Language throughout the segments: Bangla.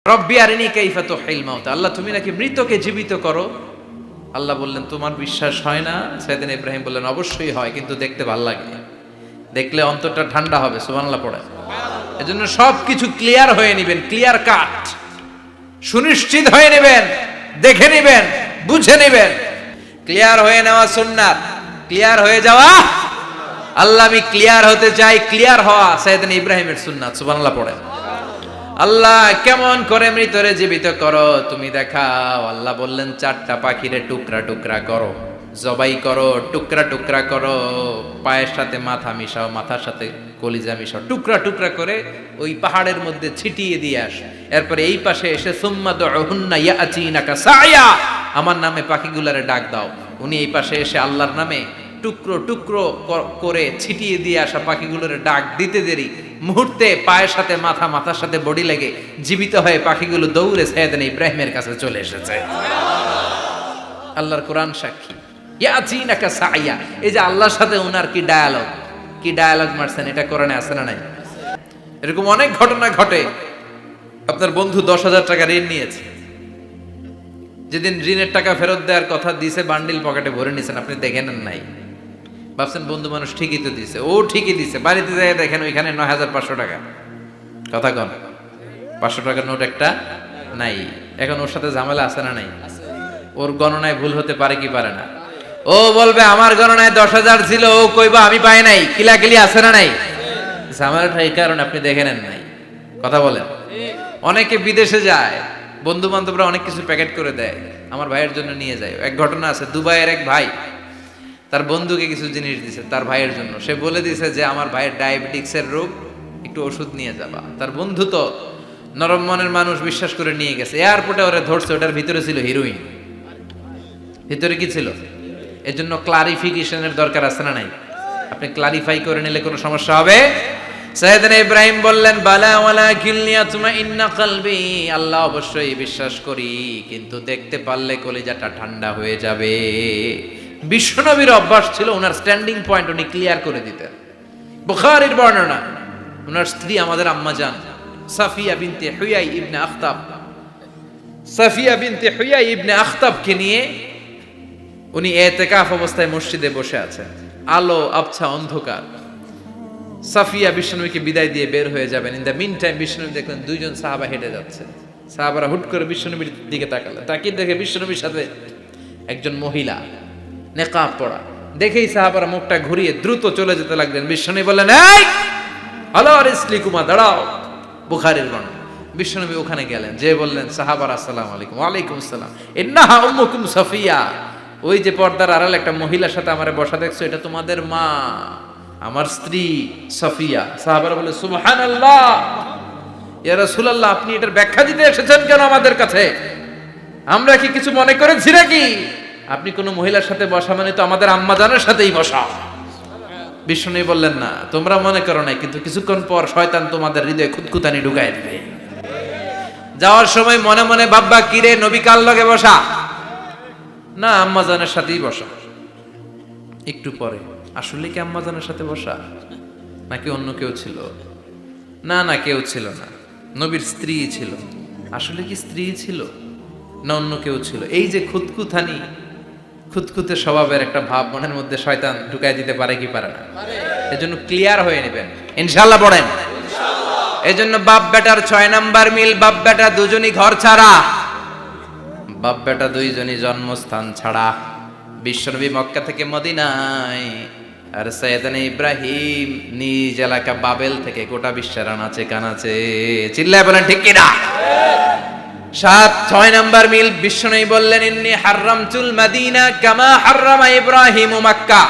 রব্বি আরিনি কাইফা তুহিল মাউত, আল্লাহ তুমি নাকি মৃতকে জীবিত করো। আল্লাহ বললেন তোমার বিশ্বাস হয় না? সাইয়েদনা ইব্রাহিম বললেন অবশ্যই হয়, কিন্তু দেখতে ভালো লাগে, দেখলে অন্তরটা ঠান্ডা হবে। সুবহানাল্লাহ পড়ে। এজন্য সবকিছু ক্লিয়ার হয়ে নেবেন, ক্লিয়ার কাট, সুনিশ্চিত হয়ে নেবেন, দেখে নেবেন, বুঝে নেবেন। ক্লিয়ার হয়ে নেওয়া সুন্নাত, ক্লিয়ার হয়ে যাওয়া। আল্লাহ আমি ক্লিয়ার হতে চাই, ক্লিয়ার হওয়া সাইয়েদনা ইব্রাহিমের সুন্নাত। সুবহানাল্লাহ পড়ে। আল্লাহ কেমন করে মৃতরে জীবিত করো তুমি দেখাও। আল্লাহ বললেন চারটা পাখিরে টুকরা টুকরা করো, জবাই করো, টুকরা টুকরা করো, পায়ের সাথে মাথা মিশাও, মাথার সাথে কলিজা মিশাও, টুকরা টুকরা করে ওই পাহাড়ের মধ্যে ছিটিয়ে দিয়ে আস। এরপরে এই পাশে এসে সুম্মা দুহুন্না ইয়াতিনাকা সায়া, আমার নামে পাখিগুলারে ডাক দাও। উনি এই পাশে এসে আল্লাহর নামে টুকরো টুকরো করে ছিটিয়ে দিয়ে আসা পাখিগুলোর ডাক দিতে দেরি মুহূর্তে পায়ের সাথে মাথা, মাথার সাথে বডি লেগে জীবিত হয়ে পাখিগুলো দৌড়ে সাইয়েদনা ইব্রাহিমের কাছে চলে এসেছে। আল্লাহর কোরআন সাক্ষী। ইয়াতিনাকা সায়া, এই যে আল্লাহর সাথে ওনার কি ডায়ালগ মারছেন, এটা কোরআনে আছে না নাই? এরকম অনেক ঘটনা ঘটে। আপনার বন্ধু 10,000 টাকা ঋণ নিয়েছে, যেদিন ঋণের টাকা ফেরত দেওয়ার কথা দিয়েছে বান্ডিল পকেটে ভরে নিয়েছেন, আপনি দেখেন নাই, ভাবছেন বন্ধু মানুষ ঠিকই তো দিছে, ও ঠিকই দিছে। বাড়িতে যাই দেখেন ওইখানে 9,500 টাকা। কথা কন, 500 টাকার নোট একটা নাই। এখন ওর সাথে ঝামেলা আছে না নাই? ওর গণনায় ভুল হতে পারে কি পারে না? ও বলবে আমার গণনায় 10,000 ছিল, ও কইবা আমি পাই নাই, কিলাকিলি আছে না নাই? ঝামেলাটা এই কারণে আপনি দেখে নেন নাই। কথা বলেন। অনেকে বিদেশে যায়, বন্ধু বান্ধবরা অনেক কিছু প্যাকেট করে দেয়, আমার ভাইয়ের জন্য নিয়ে যায়। এক ঘটনা আছে, দুবাইয়ের এক ভাই তার বন্ধুকে কিছু জিনিস দিছে তার ভাইয়ের জন্য। সে বলে দিছে যে আমার ভাইয়ের ডায়াবেটিক্সের রোগ, একটু ওষুধ নিয়ে যাবা। তার বন্ধু তো নরম মনের মানুষ, বিশ্বাস করে নিয়ে গেছে। এয়ারপোর্টে ওরা ধরছে, ওটার ভিতরে ছিল হিরোইন। ভিতরে কি ছিল? এর জন্য ক্লারিফিকেশনের দরকার আছে না নাই? আপনি ক্লারিফাই করে নিলে কোনো সমস্যা হবে? সাইয়েদনা ইব্রাহিম বললেন বালা ওয়ালাকিন লিয়াতমাইন্না কলবি, আল্লাহ অবশ্যই বিশ্বাস করি, কিন্তু দেখতে পারলে কলিজাটা ঠান্ডা হয়ে যাবে। বিশ্বনবীর অভ্যাস ছিল ওনার স্ট্যান্ডিং পয়েন্ট উনি ক্লিয়ার করে দিতেন। বুখারীর বর্ণনা, ওনার স্ত্রী আমাদের আম্মা জান সাফিয়া বিনতে হুয়াই ইবনে আখতাব, সাফিয়া বিনতে হুয়াই ইবনে আখতাবকে নিয়ে উনি ইতিকাফ অবস্থায় মসজিদে বসে আছেন। আলো আবছা অন্ধকার। সাফিয়া বিশ্বনবীকে বিদায় দিয়ে বের হয়ে যাবেন। ইন দ্য মিন টাইম বিশ্বনবী দেখলেন দুইজন সাহাবা হেঁটে যাচ্ছে। সাহাবারা হুট করে বিশ্বনবীর দিকে তাকালেন, তাকিয়ে দেখে বিশ্বনবীর সাথে একজন মহিলা, নেকাব পরা। দেখেই সাহাবারা মুখটা ঘুরিয়ে দ্রুত চলে যেতে লাগলেন। বিশ্বনবী বললেন এই আলা রিসলিকুমা, দাঁড়াও। বুখারীর বর্ণনা। বিশ্বনবী ওখানে গেলেন, যে বললেন সাহাবারা আসসালামু আলাইকুম। ওয়ালাইকুম আসসালাম। ইন্নাহা উম্মুকুম সাফিয়া, ওই যে পর্দার আড়াল একটা মহিলার সাথে আমারে বসা দেখছো, এটা তোমাদের মা, আমার স্ত্রী সাফিয়া। সাহাবারা বলে সুবহানাল্লাহ, ইয়া রাসূলুল্লাহ আপনি এটার ব্যাখ্যা দিতে এসেছেন কেন আমাদের কাছে? আমরা কি কিছু মনে করেছি নাকি? আপনি কোন মহিলার সাথে বসা মানে তো আমাদের আম্মা জানের সাথেই বসা। বিষ্ণু বললেন না, তোমরা মনে করো নাই, কিন্তু কিছুক্ষণ পর শয়তান তোমাদের হৃদয়ে খুঁতখুঁতানি ঢুকায় দিবে। যাওয়ার সময় মনে মনে ভাববা কিরে নবী কার লগে বসা? না, আম্মা জানের সাথেই বসা। একটু পরে আসলে কি আম্মা জানের সাথে বসা, নাকি অন্য কেউ ছিল? না না, কেউ ছিল না, নবীর স্ত্রী ছিল। আসলে কি স্ত্রী ছিল না অন্য কেউ ছিল? এই যে খুঁতখুঁতানি, খুঁতখুঁতে স্বভাবের একটা ভাব মনের মধ্যে শয়তান ঢুকাই দিতে পারে কি পারে না? এজন্য ক্লিয়ার হয়ে নেবেন ইনশাআল্লাহ। পড়েন এজন্য বাপ বেটার 6 নাম্বার মিল, বাপ বেটা দুজনই ঘর ছাড়া, বাপ বেটা দুইজনই জন্মস্থান ছাড়া। বিশ্বনবী মক্কা থেকে মদিনায়, আর সাইয়েদনা ইব্রাহিম নিজ এলাকা বাবেল থেকে গোটা বিশ্বের আনাচে কানাচে। চিল্লায় বলেন ঠিক কিনা? 6 নাম্বার মিল। বিশ্বনবী বললেন ইন্নী হারামতুল মাদিনা কামা হারামা ইব্রাহিম মক্কা,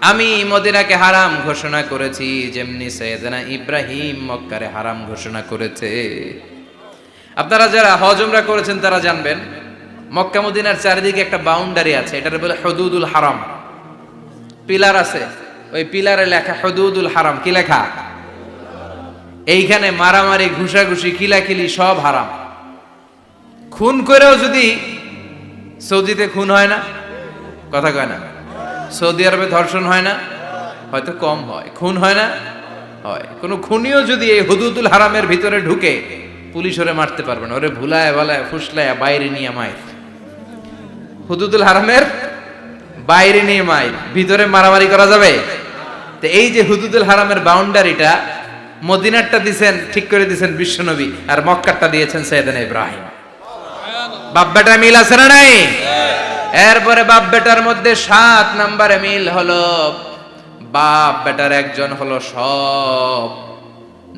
আমি মদিনাকে হারাম ঘোষণা করেছি যেমনি সাইয়েদনা ইব্রাহিম মক্কারে হারাম ঘোষণা করেছে। আপনারা যারা হজ উমরা করেছেন তারা জানবেন, মক্কা মদিনার চারিদিকে একটা বাউন্ডারি আছে, এটার বলে হুদুদুল হারাম। পিলার আছে, ওই পিলারে লেখা হুদুদুল হারাম। কি লেখা? এইখানে মারামারি, ঘুষাঘুষি, কিলাকিলি সব হারাম। খুন করেও যদি, সৌদিতে খুন হয় না, কথা কয় না? সৌদি আরবে ধর্ষণ হয় না, হয়তো কম হয়, খুন হয় না, হয়। কোনো খুনিও যদি এই হুদুদুল হারামের ভিতরে ঢুকে পুলিশ ওরে মারতে পারবে না, ওরে ভুলায় ভালায় ফুসলায় বাইরে নিয়ে মায়ের, হুদুদুল হারামের বাইরে নিয়ে মায়ের, ভিতরে মারামারি করা যাবে? তো এই যে হুদুদুল হারামের বাউন্ডারিটা, মদিনারটা দিছেন, ঠিক করে দিছেন বিশ্বনবী, আর মক্কারটা দিয়েছেন সাইয়েদনা ইব্রাহিম। বাপ বেটা মিল আছে না নাই? এরপরে বাপ বেটার মধ্যে 7 নম্বরে মিল হলো, বাপ বেটার একজন হলো সব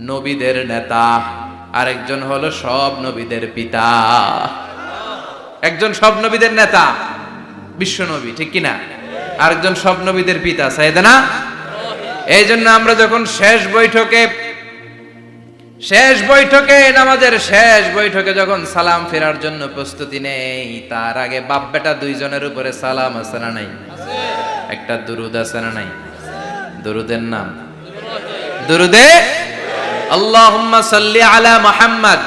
নবীদের নেতা, আরেকজন হলো সব নবীদের পিতা। একজন সব নবীদের নেতা বিশ্বনবী, ঠিক কিনা? আরেকজন সব নবীদের পিতা সাইয়েদনা। এই জন্য আমরা যখন শেষ বৈঠকে নামাজের শেষ বৈঠকে যখন সালাম ফেরার জন্য প্রস্তুতি নেই, তার আগে বাপ বেটা দুইজনের উপরে সালাম আছে না নাই? একটা দুরুদ আছে না নাই? দুরুদের নাম দুরুদে আল্লাহুম্মা সাল্লি আলা মুহাম্মাদ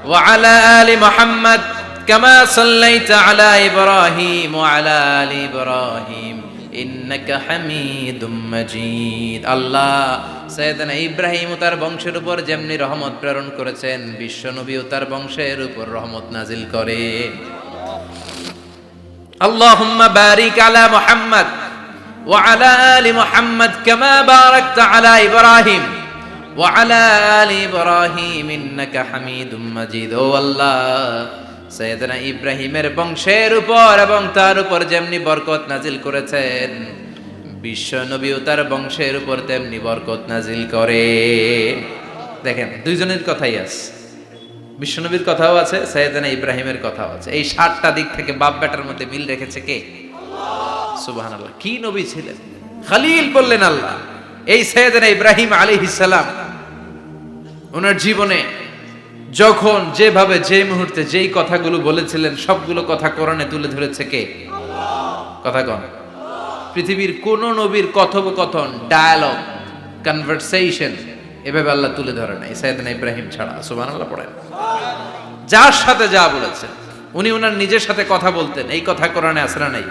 ওয়া আলা আলি মুহাম্মাদ কামা সাল্লাইতা আলা ইব্রাহিম ওয়া আলা আলি ইব্রাহিম ইন্নাকা হামিদুম মাজিদ। আল্লাহ সাইয়েদনা ইব্রাহিম ও তার বংশের উপর যেমনি রহমত প্রেরণ করেছেন, বিশ্ব নবী ও তার বংশের উপর রহমত নাজিল করে। আল্লাহুম্মা বারিক আলা মুহাম্মাদ ওয়া আলা আলি মুহাম্মাদ কামা বারাকতা আলা ইব্রাহিম ওয়া আলা আলি ইব্রাহিম ইন্নাকা হামিদুম মাজিদ। ও আল্লাহ, সাইয়েদনা ইব্রাহিমের বংশের উপর এবং তার উপর যেমনি বরকত নাজিল করেছেন, বিশ্ব নবী ও তার বংশের উপর তেমনি বরকত নাজিল করে। দেখেন, দুইজনের কথাই আছে, বিশ্ব নবীর কথাও আছে, সাইয়েদনা ইব্রাহিমের কথাও আছে। এই 7টা দিক থেকে বাপ বেটার মধ্যে মিল রেখেছে কে? সুবহানাল্লাহ। কি নবী ছিলেন! খলিল বললেন আল্লাহ। এই সাইয়েদনা ইব্রাহিম আলাইহিস সালাম ওনার জীবনে যখন যেভাবে যে মুহূর্তে যেই কথাগুলো বলেছিলেন, সবগুলো কথা কোরআনে তুলে ধরেছে কে? কথা কন। পৃথিবীর কোন নবীর কথোপকথন, ডায়ালগ, কনভারসেশন এভাবে আল্লাহ তুলে ধরে নাই সাইয়েদনা ইব্রাহিম ছাড়া। সুবহানাল্লাহ পড়েন। যার সাথে যা বলেছেন, উনি ওনার নিজের সাথে কথা বলতেন, এই কথা কোরআনে আছে না নাই?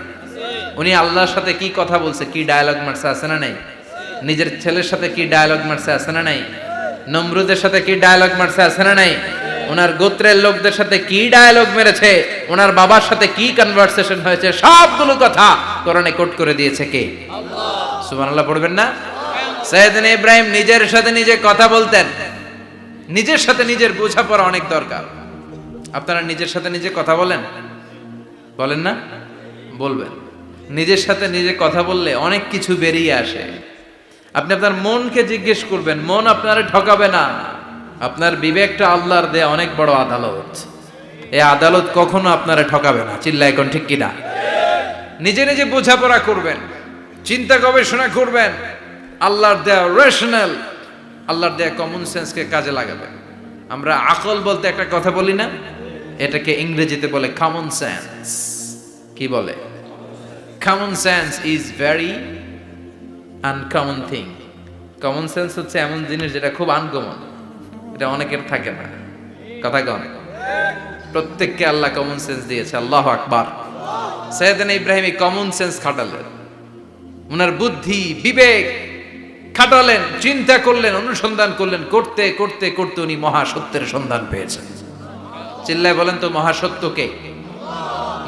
উনি আল্লাহর সাথে কি কথা বলছে, কি ডায়ালগ মারছে, আছে না নাই? নিজের ছেলের সাথে কি ডায়ালগ মারছে, আছে না নাই? নমরুদের সাথে কি ডায়ালগ মারছে, আছে না নাই? ওনার গোত্রের লোকদের সাথে কি ডায়ালগ মেরেছে, ওনার বাবার সাথে কি কনভারসেশন হয়েছে, সবগুলো কথা কোরআনে কোট করে দিয়েছে কে? আল্লাহ। সুবহানাল্লাহ পড়বেন না? সাইয়েদনা ইব্রাহিম নিজের সাথে নিজে কথা বলতেন। নিজের সাথে নিজের বোঝাপড়া অনেক দরকার। আপনারা নিজের সাথে নিজে কথা বলেন? বলেন না? বলবেন। নিজের সাথে নিজে কথা বললে অনেক কিছু বেরিয়ে আসে। আপনি আপনার মনকে জিজ্ঞেস করবেন, মন আপনারে ঠকাবে না। আপনার বিবেকটা আল্লাহর দেয়া অনেক বড় আদালত, এই আদালত কখনো আপনারে ঠকাবে না। চিল্লায় কোন ঠিক কিনা? নিজে নিজে বোঝাপড়া করবেন, চিন্তা গবেষণা করবেন, আল্লাহর দেয়া রেশনাল, আল্লাহর দেয়া কমন সেন্সকে কাজে লাগাবেন। আমরা আকল বলতে একটা কথা বলি না, এটাকে ইংরেজিতে বলে কমন সেন্স। কি বলে? Common sense is very uncommon thing. Common sense হচ্ছে এমন জিনিস যেটা খুব আনকমন, এটা অনেকের থাকে না। কথা কন। প্রত্যেককে আল্লাহ কমন সেন্স দিয়েছে। আল্লাহু আকবার। সাইয়েদনা ইব্রাহিম এই কমন সেন্স খাটালেন, ওনার বুদ্ধি বিবেক খাটালেন, চিন্তা করলেন, অনুসন্ধান করলেন, করতে করতে করতে উনি মহাসত্যের সন্ধান পেয়েছেন। চিল্লায় বলেন তো, মহাসত্যকে?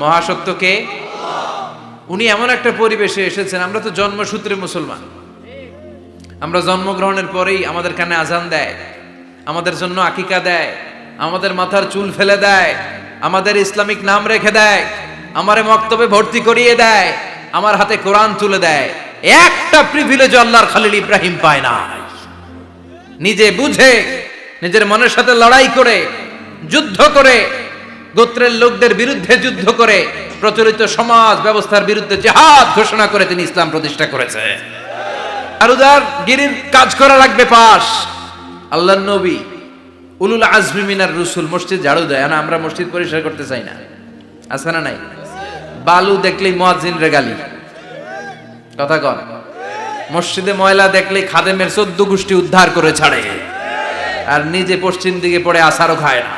মহাসত্যকে? উনি এমন একটা পরিবেশে এসেছেন, আমরা তো জন্মসূত্রে মুসলমান, আমরা জন্মগ্রহণের পরেই আমাদের কানে আজান দেয়, আমাদের জন্য আকিকা দেয়, আমাদের মাথার চুল ফেলে দেয়, আমাদের ইসলামিক নাম রেখে দেয়, আমারে মক্তবে ভর্তি করিয়ে দেয়, আমার হাতে কোরআন তুলে দেয়। একটা প্রিভিলেজ আল্লাহর খলিল ইব্রাহিম পায় না। নিজে বুঝে, নিজের মনের সাথে লড়াই করে, যুদ্ধ করে, গোত্রের লোকদের বিরুদ্ধে যুদ্ধ করে, প্রচলিত সমাজ ব্যবস্থার বিরুদ্ধে জিহাদ ঘোষণা করে তিনি ইসলাম প্রতিষ্ঠা করেছে। আরুদার গিরির কাজ করা লাগবে পাশ। আল্লাহর নবী উলুল আজমি মিনার রসুল মসজিদ ঝাড়ু দেয় না, আমরা মসজিদ পরিষ্কার করতে চাই না, আছে না নাই? বালু দেখলেই মুয়াজ্জিনরে গালি। কথা কন। মসজিদে ময়লা দেখলেই খাদেমের 14 গোষ্ঠী উদ্ধার করে ছাড়ে, আর নিজে পশ্চিম দিকে পড়ে আসারও খায় না,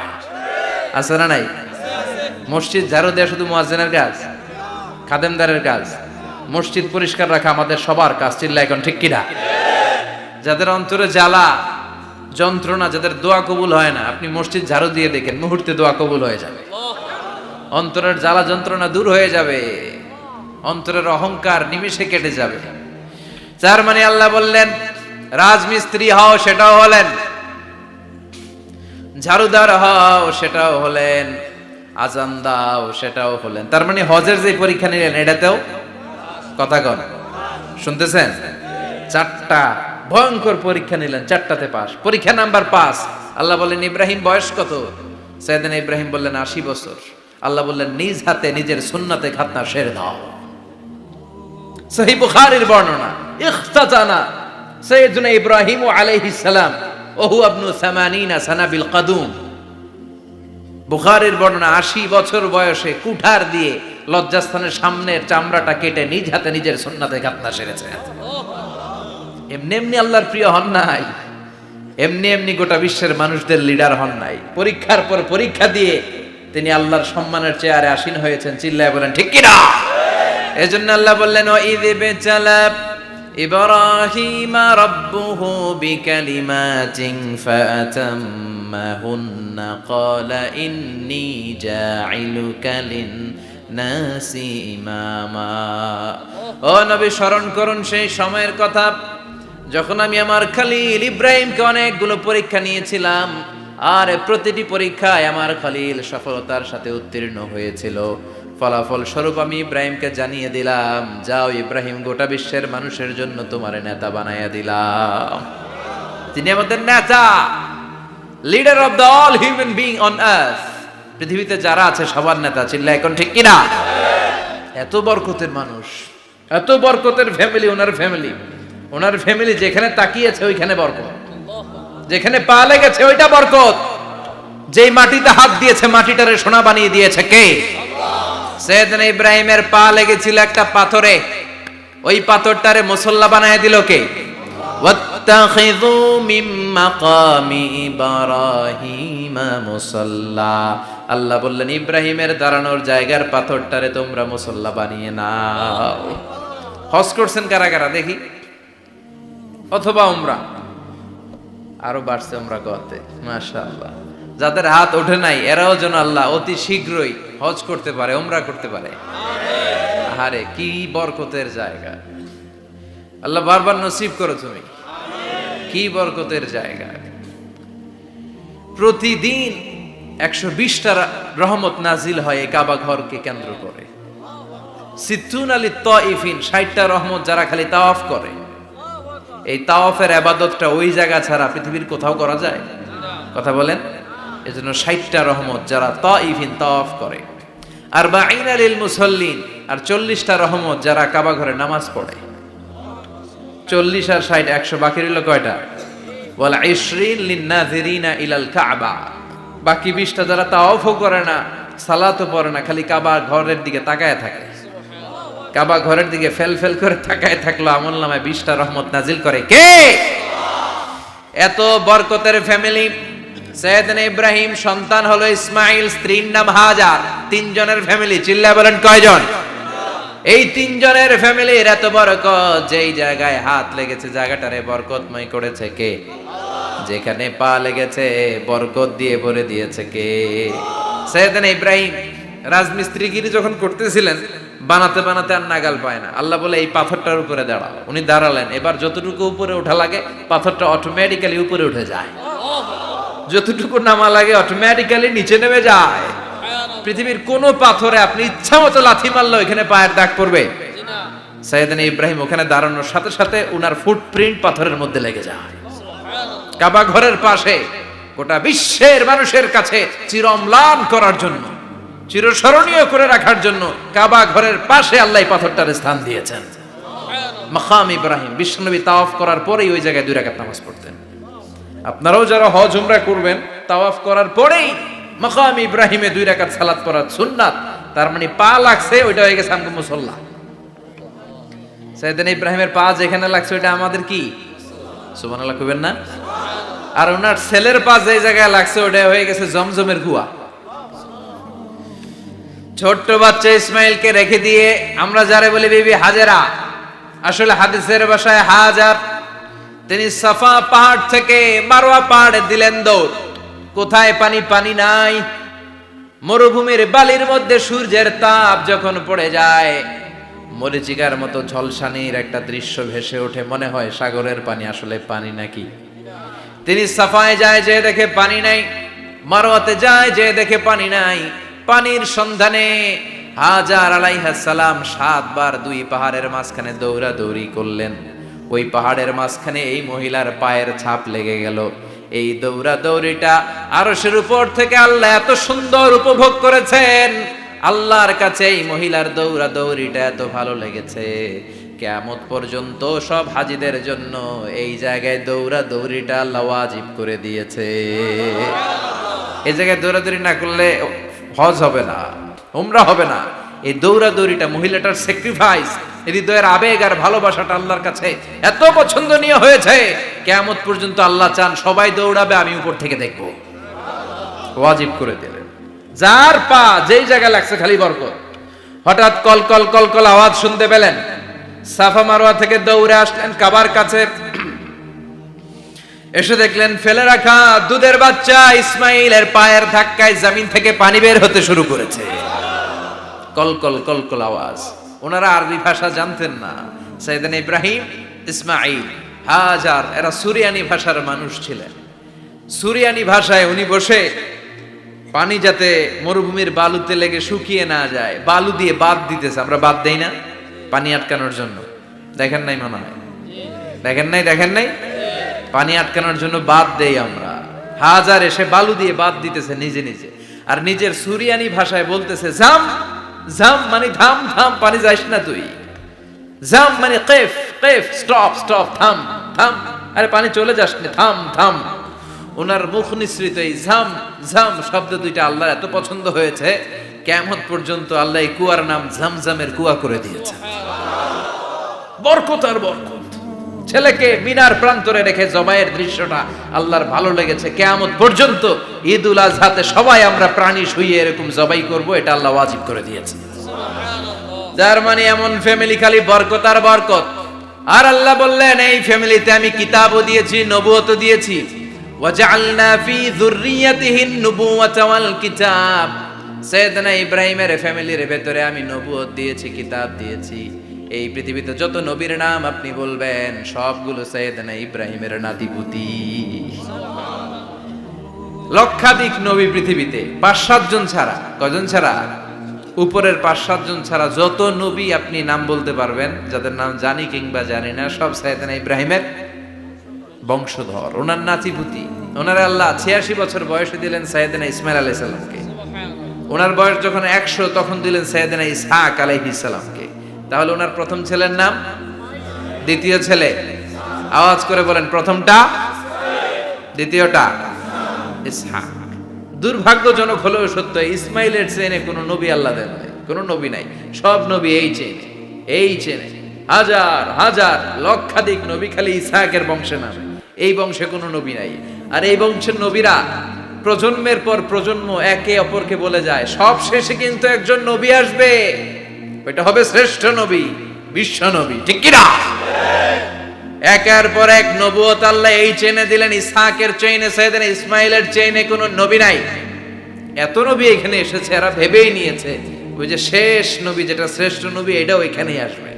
আছে না নাই? মসজিদ ঝাড়ু দেওয়া শুধু মুয়াজ্জিনের কাজ? খাদেমদারের কাজ? মসজিদ পরিষ্কার রাখা আমাদের সবার কাজ। চিল্লা এখন ঠিক কিনা? যাদের অন্তরে জ্বালা, যন্ত্রণা, যাদের দোয়া কবুল হয় না, আপনি মসজিদ ঝাড়ু দিয়ে দেখেন মুহূর্তে দোয়া কবুল হয়ে যাবে। অন্তরের জ্বালা যন্ত্রণা দূর হয়ে যাবে, অন্তরের অহংকার নিমেষে কেটে যাবে। তার মানে আল্লাহ বললেন রাজমিস্ত্রি হও, সেটাও হলেন, ঝাড়ুদার হও, সেটাও হলেন, আজান দাও, সেটাও হলেন। তার মানে হজের যে পরীক্ষা নিলেন এটাতেও কথা কন, শুনতেছেন? 4টা ভয়ঙ্কর পরীক্ষা নিলেন, 4টাতে পাস। পরীক্ষা নাম্বার 5। আল্লাহ বললেন ইব্রাহিম বয়স কত? সাইয়েদনা ইব্রাহিম বললেন 80 বছর। আল্লাহ বললেন নিজ হাতে নিজের সুন্নাতে খাতনা সেরে দাও। সহিহ বুখারীর বর্ণনা, ইখতাতানা সাইয়েদনা ইব্রাহিম আলাইহিস সালাম ওহু আবনু 80 সানা বিল কাদুম। বুখারীর বর্ণনা, 80 বছর বয়সে কুঠার দিয়ে লজ্জাস্থানের সামনের চামড়াটা কেটে নিজ হাতে নিজের সুন্নাতে খাতনা সেরেছে। এমনি এমনি আল্লাহর প্রিয় হন নাই, এমনি এমনি গোটা বিশ্বের মানুষদের লিডার হন নাই। পরীক্ষার পর পরীক্ষা দিয়ে তিনি আল্লাহর সম্মানের চেয়ারে আসীন হয়েছেন। চিল্লায় বলেন ঠিক কিনা? এজন্য আল্লাহ বললেন ওয়াইয বিতালা ইব্রাহিমা রাব্বুহু বিকালিমাতিন ফাআতাম্মাহুন্না ক্বালা ইন্নী জাঈলুকা লিন-নাসি ইমামা। ও নবী, স্মরণ করুন সেই সময়ের কথা যখন আমি আমার খলিল ইব্রাহিমকে অনেকগুলো পরীক্ষা নিয়েছিলাম, আর প্রতিটি পরীক্ষায় আমার খলিল সফলতার সাথে উত্তীর্ণ হয়েছিল। ফলাফল স্বরূপ আমি ইব্রাহিমকে জানিয়ে দিলাম, যাও ইব্রাহিম, গোটা বিশ্বের মানুষের জন্য তোমার নেতা বানাইয়া দিলাম। তিনি আমাদের নেতা, leader of the all human being on earth. পৃথিবীতে যারা আছে সবার নেতা। চিল্লায় এখন ঠিক কিনা? এত বরকতের মানুষ, এত বরকতের ফ্যামিলি, ওনার ফ্যামিলি যেখানে তাকিয়েছে ওইখানে বরকত, যেখানে পা লেগেছে ওইটা বরকত। যেই মাটিতে হাত দিয়েছে মাটিটারে সোনা বানিয়ে দিয়েছে কে? সাইয়েদনা ইব্রাহিমের পা লেগেছিল একটা পাথরে, ওই পাথরটারে মুসল্লা বানায় দিল কে? ওয়াত্তাখিযু মিন মাকামি ইব্রাহিমা মুসাল্লা। আল্লাহ বললেন ইব্রাহিমের দাঁড়ানোর জায়গার পাথরটারে তোমরা মুসল্লা বানিয়ে নাও। হজ করছেন কারা কারা দেখি? অথবা উমরা? আরো বাড়ছে উমরা করতে, মাশাআল্লাহ। যাদের হাত ওঠে নাই এরাও যেন আল্লাহ অতি শীঘ্রই হজ করতে পারে, উমরা করতে পারে। আরে কি বরকতের জায়গা! আল্লাহ বারবার নসিব করো তুমি। কি বরকতের জায়গা! প্রতিদিন 120টা রহমত নাজিল হয় এই কাবা ঘরকে কেন্দ্র করে। সিত্তুন আলী তাইফিন, 60টা রহমত যারা খালি তাওয়াফ করে। এই তাওয়াফের ইবাদতটা ওই জায়গা ছাড়া পৃথিবীর কোথাও করা যায়? কথা বলেন। এজন্য 60টা রহমত যারা তাইফিন তাওয়াফ করে। আর বাঈনা লিল মুসাল্লিন, আর 40টা রহমত যারা কাবা ঘরে নামাজ পড়ে। 40 আর 60 100, বাকি রইল কয়টা? ওয়াল 20 লিন-নাযিরিনা ইলাল কাবা। বাকি 20টা যারা তাওয়াফও করে না, সালাতও পড়ে না, খালি কাবা ঘরের দিকে তাকায় থাকে। কাবা ঘরের দিকে ফেল ফেল করে তাকায় থাকলো, আমলনামায় 20টা রহমত নাজিল করে কে? এত বরকতের ফ্যামিলি। সাইয়েদনা ইব্রাহিম সন্তান হলো ইসমাইল, স্ত্রীর নাম হাজার। 3 জনের ফ্যামিলি। চিল্লায় বলেন কয়জন? এই 3 জনের ফ্যামিলির এত বরকত, যেই জায়গায় হাত লেগেছে জায়গাটারে বরকতময় করেছে কে? যেখানে পা লেগেছে বরকত দিয়ে ভরে দিয়েছে কে? সাইয়েদনা ইব্রাহিম রাজমিস্ত্রিগিরি যখন করতেছিলেন, বানাতে বানাতে আর নাগাল পায় না। আল্লাহ বলে এই পাথরটার উপরে দাঁড়াও। উনি দাঁড়ালেন। এবার যতটুকু উপরে ওঠা লাগে পাথরটা অটোমেটিক্যালি উপরে উঠে যায়, যতটুকু নামা লাগে অটোমেটিক্যালি নিচে নেমে যায়। পৃথিবীর কোন পাথরে আপনি ইচ্ছা মতো লাথি মারলে এখানে পায়ের দাগ পড়বে? সাইয়েদনা ইব্রাহিম ওখানে দাঁড়ানোর সাথে সাথে উনার ফুটপ্রিন্ট পাথরের মধ্যে লেগে যায়। কাবা ঘরের পাশে গোটা বিশ্বের মানুষের কাছে চিরম্লান করার জন্য, চিরস্মরণীয় করে রাখার জন্য কাবা ঘরের পাশে আল্লাহ পাথরটার স্থান দিয়েছেন। মাকাম ইব্রাহিম। বিশ্বনবী তাওয়াফ করার পরেই ওই জায়গায় 2 রাকাত নামাজ পড়তেন। আপনারাও যারা হজ উমরা করবেন, তাওয়াফ করার পরেই মাকাম ইব্রাহিমে 2 রাকাত সালাত পড়া সুন্নাত। তার মানে পা লাগছে, ওইটা হয়ে গেছে আমগো মুসল্লা। সাইয়েদনা ইব্রাহিমের পা যেখানে লাগছে ওইটা আমাদের কি? সুবহানাল্লাহ কইবেন না? আর ওনার ছেলের পা যে জায়গায় লাগছে ওটা হয়ে গেছে জমজমের কুয়া। ছোট্ট বাচ্চা ইসমাইলকে রেখে দিয়ে আমরা যারে বলি বিবি হাজেরা, আসলে হাদিসের ভাষায় হাজার। তিনি সাফা পাহাড় থেকে মারওয়া পাহাড়ে দিলেন দৌড়। কোথায় পানি? পানি নাই। মরুভূমির বালির মধ্যে সূর্যের তাপ যখন পড়ে যায়, মরিচিকার মতো ঝলসানির একটা দৃশ্য ভেসে ওঠে, মনে হয় সাগরের পানি, আসলে পানি নাকি। তিনি সাফায় যায়, যে দেখে পানি নাই। মারওয়াতে যায়, যে দেখে পানি নাই। পানির সন্ধানে হাজার আলাইহিস সালাম 7 বার 2 পাহাড়ের মাঝখানে দৌড়াদৌড়ি করলেন। ওই পাহাড়ের মাঝখানে এই মহিলার পায়ের ছাপ লেগে গেল। এই দৌড়াদৌড়িটা আরশের উপর থেকে আল্লাহ এত সুন্দর উপভোগ করেছেন। আল্লাহর কাছে এই মহিলার দৌড়াদৌড়িটা এত ভালো লেগেছে, কিয়ামত পর্যন্ত সব হাজীদের জন্য এই জায়গায় দৌড়াদৌড়িটা আল্লাহ ওয়াজিব করে দিয়েছে। এই জায়গায় দৌড়াদৌড়ি না করলে হজ হবে না, উমরা হবে না। এই দৌড়াদৌড়িটা, মহিলাটার স্যাক্রিফাইস, হৃদয়ের আবেগ আর ভালোবাসাটা আল্লাহর কাছে এত পছন্দনীয় হয়েছে, কিয়ামত পর্যন্ত আল্লাহ চান সবাই দৌড়াবে, আমি উপর থেকে দেখব। ওয়াজিব করে দিলেন। যার পা যেই জায়গায় লাগছে খালি বরকত। হঠাৎ কল কল কল কল আওয়াজ শুনতে পেলেন। সাফা মারওয়া থেকে দৌড়ে আসলেন কাবার কাছে। এসে দেখলেন ফেলে রাখা দুধের বাচ্চা ইসমাইলের পায়ের ধাক্কায় জমিন থেকে পানি বের হতে শুরু করেছে। কল কল কল কল আওয়াজ। ওনারা আরবি ভাষা জানতেন না। সাইয়েদনা ইব্রাহিম, ইসমাইল, হাজার, এরা সুরিয়ানি ভাষার মানুষ ছিলেন। সুরিয়ানি ভাষায় উনি বসে পানি যাতে মরুভূমির বালুতে লেগে শুকিয়ে না যায়, বালু দিয়ে বাঁধ দিতেছে। আমরা বাঁধ দেই না পানি আটকানোর জন্য? দেখেন নাই মনে হয়? দেখেন নাই? পানি আটকানোর জন্য বাঁধ দেই আমরা। হাজার এসে বালু দিয়ে বাঁধ দিতেছে নিজে নিজে, আর নিজের সুরিয়ানি ভাষায় বলতেছে জাম জাম, মানে থাম থাম, পানি যাইস না তুই। জাম মানে কেফ কেফ, স্টপ স্টপ, থাম থাম, আরে পানি চলে যাস না, থাম থাম। ওনার মুখ নিঃসৃত এই ঝাম ঝাম শব্দ দুইটা আল্লাহর এত পছন্দ হয়েছে, কিয়ামত পর্যন্ত আল্লাহ এই কুয়ার নাম ঝমঝমের কুয়া করে দিয়েছে। বরকত আর বরকত। ছেলেকে মিনার প্রান্তরে রেখে জবাইয়ের দৃশ্যটা আল্লাহর ভালো লেগেছে। কিয়ামত পর্যন্ত ঈদুল আজহাতে সবাই আমরা প্রাণী শুইয়ে এরকম জবাই করব, এটা আল্লাহ ওয়াজিব করে দিয়েছে। যার মানে এমন ফ্যামিলি খালি বরকত আর বরকত। আর আল্লাহ বললেন এই ফ্যামিলিতে আমি কিতাবও দিয়েছি, নবুয়তও দিয়েছি। ওয়াজআলনা ফি যুররিয়াতিহিন নুবুওয়াতা ওয়াল কিতাব। সাইয়েদনা ইব্রাহিমের ফ্যামিলির ভেতরে আমি নবুয়ত দিয়েছি, কিতাব দিয়েছি। এই পৃথিবীতে যত নবীর নাম আপনি বলবেন সবগুলো সাইয়েদনা ইব্রাহিমের নাতিপুতি। লক্ষাধিক নবী পৃথিবীতে, 5-7 জন ছাড়া। কজন ছাড়া? উপরের 5-7 জন ছাড়া যত নবী আপনি নাম বলতে পারবেন, যাদের নাম জানি কিংবা জানি না, সব সাইয়েদনা ইব্রাহিমের বংশধর, ওনার নাতিপুতি। ওনার আল্লাহ 86 বছর বয়সে দিলেন সাইয়েদনা ইসমাইল আলাইহিস সালামকে। ওনার বয়স যখন 100 তখন দিলেন সাইয়েদনা ইসহাক আলাইহিস সালামকে। তাহলে ওনার প্রথম ছেলের নাম? দ্বিতীয় ছেলে? আওয়াজ করে বলেন, প্রথমটা? দ্বিতীয়টা? ইসহাক। দুর্ভাগ্যজনক হলেও সত্য, ইসমাইলের চেনে কোনো নবী আল্লাহ দেন নাই, কোনো নবী নাই। সব নবী এই চেনে হাজার হাজার লক্ষাধিক নবী খালি ইসহাকের বংশে নামে। এই বংশে কোনো নবী নাই। আর এই বংশের নবীরা প্রজন্মের পর প্রজন্ম একে অপরকে বলে যায়, সব শেষে কিন্তু একজন নবী আসবে, ওইটা হবে শ্রেষ্ঠ নবী, বিশ্ব নবী। ঠিক কি না? একের পর এক নবুয়ত আল্লাহ এই চেনে দিলেন। ইসহাকের চেইনে, সাইয়েদনা ইসমাইলের চেইনে কোনো নবী নাই। এত নবী এখানে এসেছে, এরা ভেবেই নিয়েছে ওই যে শেষ নবী, যেটা শ্রেষ্ঠ নবী, এটাও এখানেই আসবে।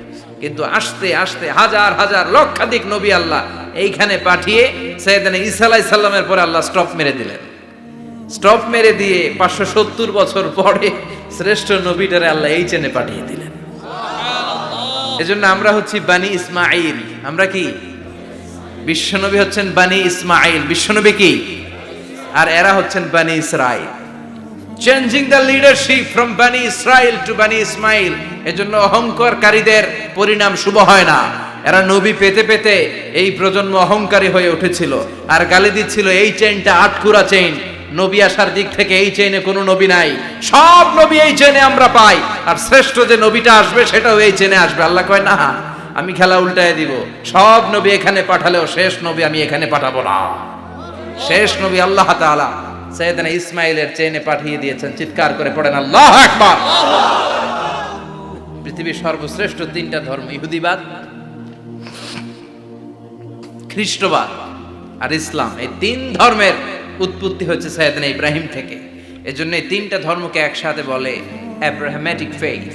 কিন্তু আস্তে আস্তে হাজার হাজার লক্ষাধিক নবী আল্লাহ এইখানে পাঠিয়ে সাইয়েদনা ঈসা আলাইহিস সালামের পরে আল্লাহ স্টপ মেরে দিলেন। স্টপ মেরে দিয়ে 570 বছর পরে শ্রেষ্ঠ নবীটারে আল্লাহ এই চেনে পাঠিয়ে দিলেন। এজন্য আমরা হচ্ছি বানি ইসমাইল। আমরা কি? বিশ্বনবী হচ্ছেন বানি ইসমাইল। বিশ্বনবী কি? আর এরা হচ্ছেন বানি Israil. Changing the leadership from বানি ইসরাইল টু বানি ইসমাইল। এজন্য অহংকারকারীদের পরিণাম শুভ হয় না। এরা নবী পেতে পেতে এই প্রজন্ম অহংকারী হয়ে উঠেছিল আর গালি দিচ্ছিল এই চেইনটা আটকুরা চেইন, নবী আসার দিক থেকে এই চেইনে কোনো নবী নাই, সব নবী এই চেইনে আমরা পাই, আর শ্রেষ্ঠ যে নবীটা আসবে সেটাও এই চেইনে আসবে। আল্লাহ কয় না, আমি খেলা উল্টায় দিব, সব নবী এখানে পাঠালেও শেষ নবী আমি এখানে পাঠাবো না। শেষ নবী আল্লাহ তাআলা সাইয়েদনা ইসমাইলের চেইনে পাঠিয়ে দিয়েছেন। চিৎকার করে পড়েন আল্লাহু আকবার। পৃথিবীর সর্বশ্রেষ্ঠ 3টা ধর্ম, ইহুদিবাদ, খ্রিস্টবাদ আর ইসলাম, এই তিন ধর্মের উৎপত্তি হচ্ছে সাইয়েদনা ইব্রাহিম থেকে। এজন্য এই তিনটা ধর্মকে একসাথে বলে অ্যাব্রাহামেটিক ফেইথ।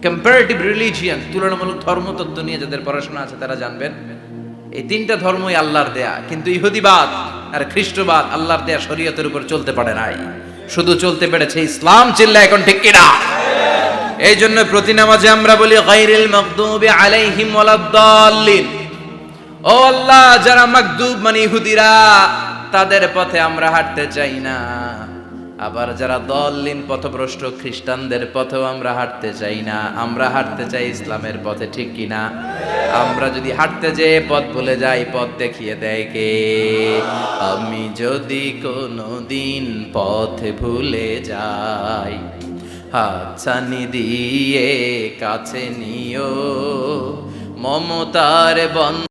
কম্পারেটিভ রিলিজিয়ান, তুলনামূলক ধর্মতত্ত্ব নিয়ে যাদের পড়াশোনা আছে তারা জানবেন এই তিনটা ধর্মই আল্লাহর দেয়া, কিন্তু ইহুদিবাদ আর খ্রিস্টবাদ আল্লাহর দেয়া শরীয়তের উপর চলতে পারে নাই, শুধু চলতে পেরেছে ইসলাম। চিল্লা এখন ঠিক কিনা? এই জন্য প্রতি নামাজে আমরা বলি গায়রিল মাগদুবি আলাইহিম ওয়ালাদ-দাল্লিন। ও আল্লাহ, যারা মাগদুব মানে ইহুদিরা, তাদের পথে আমরা হাঁটতে চাই না। আবার যারা দল্লিন পথভ্রষ্ট খ্রিস্টানদের পথেও আমরা হাঁটতে চাই না। আমরা হাঁটতে চাই ইসলামের পথে, ঠিক কিনা? আমরা যদি হাঁটতে যেয়ে পথ ভুলে যাই, পথ দেখিয়ে দেয় কে? আমি যদি কোনোদিন পথ ভুলে যাই, হাতছানি দিয়ে কাছে নিও মমতার বন্ধ।